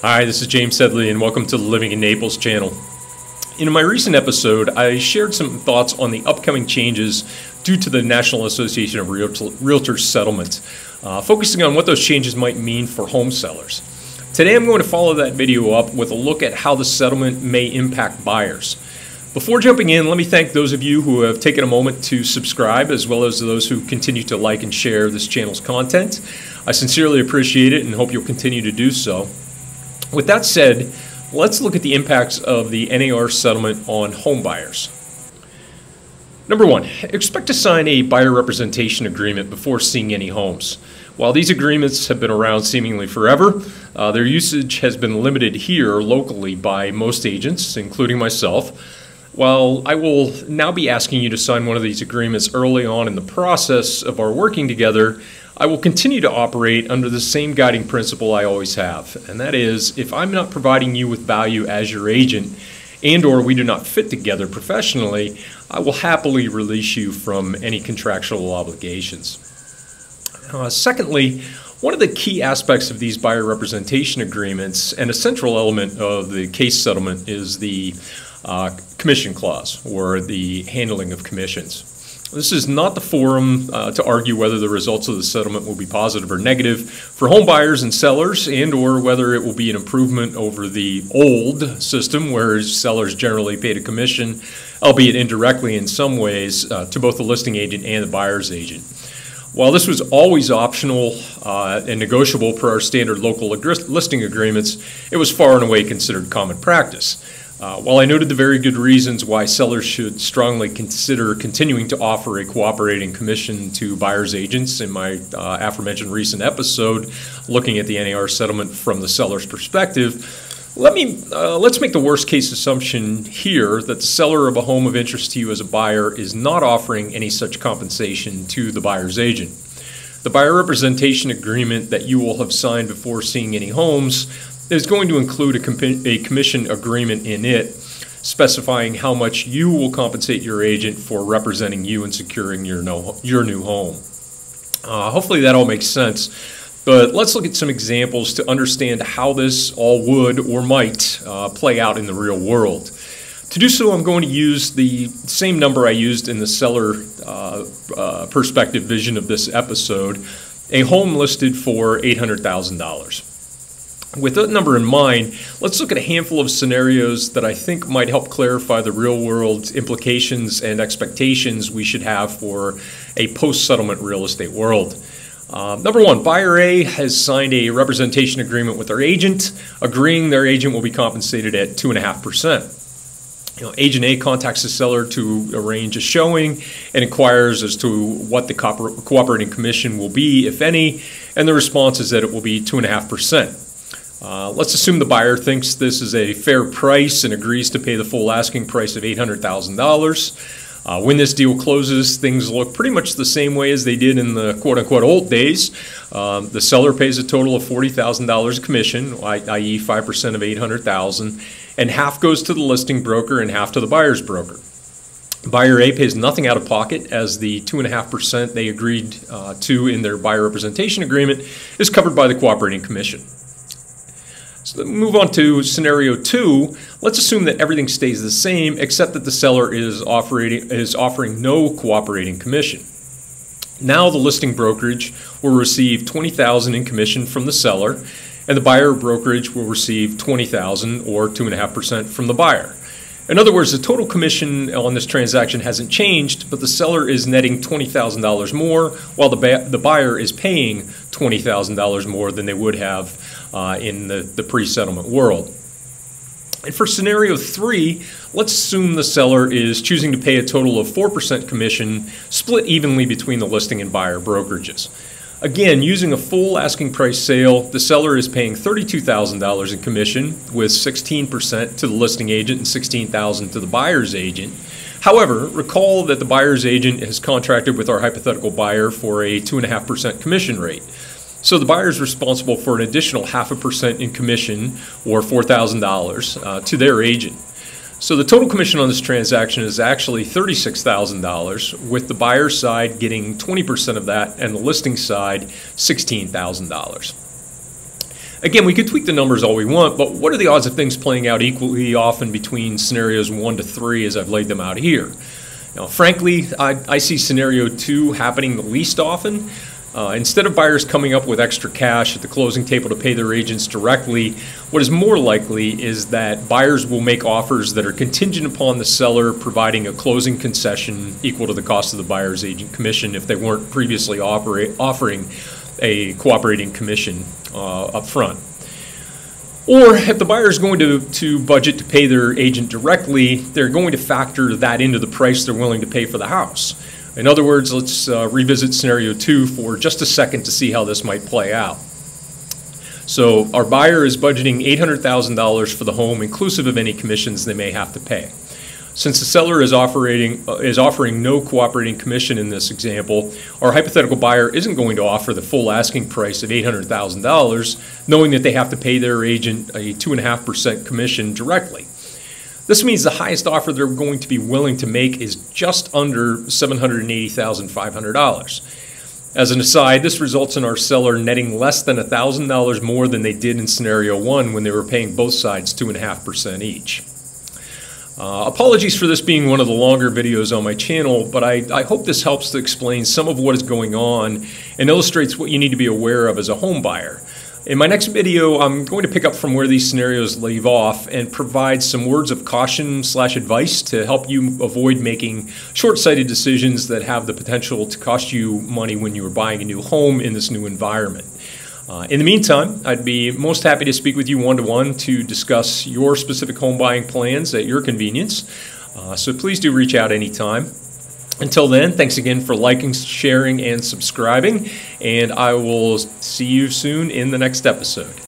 Hi, this is James Sedley and welcome to the Living in Naples channel. In my recent episode, I shared some thoughts on the upcoming changes due to the National Association of Realtors settlement, focusing on what those changes might mean for home sellers. Today I'm going to follow that video up with a look at how the settlement may impact buyers. Before jumping in, let me thank those of you who have taken a moment to subscribe, as well as those who continue to like and share this channel's content. I sincerely appreciate it and hope you'll continue to do so. With that said, let's look at the impacts of the NAR settlement on home buyers. Number one, expect to sign a buyer representation agreement before seeing any homes. While these agreements have been around seemingly forever, their usage has been limited here locally by most agents, including myself. While I will now be asking you to sign one of these agreements early on in the process of our working together, I will continue to operate under the same guiding principle I always have, and that is, if I'm not providing you with value as your agent and/or we do not fit together professionally, I will happily release you from any contractual obligations. Secondly, one of the key aspects of these buyer representation agreements and a central element of the case settlement is the commission clause, or the handling of commissions. This is not the forum to argue whether the results of the settlement will be positive or negative for home buyers and sellers, and/or whether it will be an improvement over the old system where sellers generally paid a commission, albeit indirectly in some ways, to both the listing agent and the buyer's agent. While this was always optional and negotiable per our standard local listing agreements, it was far and away considered common practice. While I noted the very good reasons why sellers should strongly consider continuing to offer a cooperating commission to buyers' agents in my aforementioned recent episode looking at the NAR settlement from the seller's perspective, let's make the worst case assumption here that the seller of a home of interest to you as a buyer is not offering any such compensation to the buyer's agent. The buyer representation agreement that you will have signed before seeing any homes is going to include a commission agreement in it, specifying how much you will compensate your agent for representing you and securing your new home. Hopefully that all makes sense, but let's look at some examples to understand how this all would or might play out in the real world. To do so, I'm going to use the same number I used in the seller perspective vision of this episode, a home listed for $800,000. With that number in mind, let's look at a handful of scenarios that I think might help clarify the real-world implications and expectations we should have for a post-settlement real estate world. Number one, buyer A has signed a representation agreement with their agent, agreeing their agent will be compensated at 2.5%. Agent A contacts the seller to arrange a showing and inquires as to what the cooperating commission will be, if any, and the response is that it will be 2.5%. Let's assume the buyer thinks this is a fair price and agrees to pay the full asking price of $800,000. When this deal closes, things look pretty much the same way as they did in the quote-unquote old days. The seller pays a total of $40,000 commission, i.e. 5% of $800,000, and half goes to the listing broker and half to the buyer's broker. Buyer A pays nothing out of pocket, as the 2.5% they agreed to in their buyer representation agreement is covered by the cooperating commission. So move on to scenario two. Let's assume that everything stays the same except that the seller is offering no cooperating commission. Now the listing brokerage will receive $20,000 in commission from the seller, and the buyer brokerage will receive $20,000 or 2.5% from the buyer. In other words, the total commission on this transaction hasn't changed, but the seller is netting $20,000 more, while the buyer is paying $20,000 more than they would have in the pre-settlement world. And for scenario three, let's assume the seller is choosing to pay a total of 4% commission, split evenly between the listing and buyer brokerages. Again, using a full asking price sale, the seller is paying $32,000 in commission, with 16% to the listing agent and $16,000 to the buyer's agent. However, recall that the buyer's agent has contracted with our hypothetical buyer for a 2.5% commission rate. So the buyer is responsible for an additional 0.5% in commission, or $4,000, to their agent. So the total commission on this transaction is actually $36,000, with the buyer's side getting 20% of that and the listing side $16,000. Again, we could tweak the numbers all we want, but what are the odds of things playing out equally often between scenarios 1 to 3 as I've laid them out here? Now, frankly, I see scenario 2 happening the least often. Instead of buyers coming up with extra cash at the closing table to pay their agents directly, what is more likely is that buyers will make offers that are contingent upon the seller providing a closing concession equal to the cost of the buyer's agent commission if they weren't previously offering a cooperating commission up front. Or if the buyer is going to budget to pay their agent directly, they're going to factor that into the price they're willing to pay for the house. In other words, let's revisit scenario 2 for just a second to see how this might play out. So our buyer is budgeting $800,000 for the home, inclusive of any commissions they may have to pay. Since the seller is offering no cooperating commission in this example, our hypothetical buyer isn't going to offer the full asking price of $800,000, knowing that they have to pay their agent a 2.5% commission directly. This means the highest offer they're going to be willing to make is just under $780,500. As an aside, this results in our seller netting less than $1,000 more than they did in scenario 1 when they were paying both sides 2.5% each. Apologies for this being one of the longer videos on my channel, but I hope this helps to explain some of what is going on and illustrates what you need to be aware of as a home buyer. In my next video, I'm going to pick up from where these scenarios leave off and provide some words of caution / advice to help you avoid making short-sighted decisions that have the potential to cost you money when you are buying a new home in this new environment. In the meantime, I'd be most happy to speak with you one-to-one to discuss your specific home buying plans at your convenience. So please do reach out anytime. Until then, thanks again for liking, sharing, and subscribing, and I will see you soon in the next episode.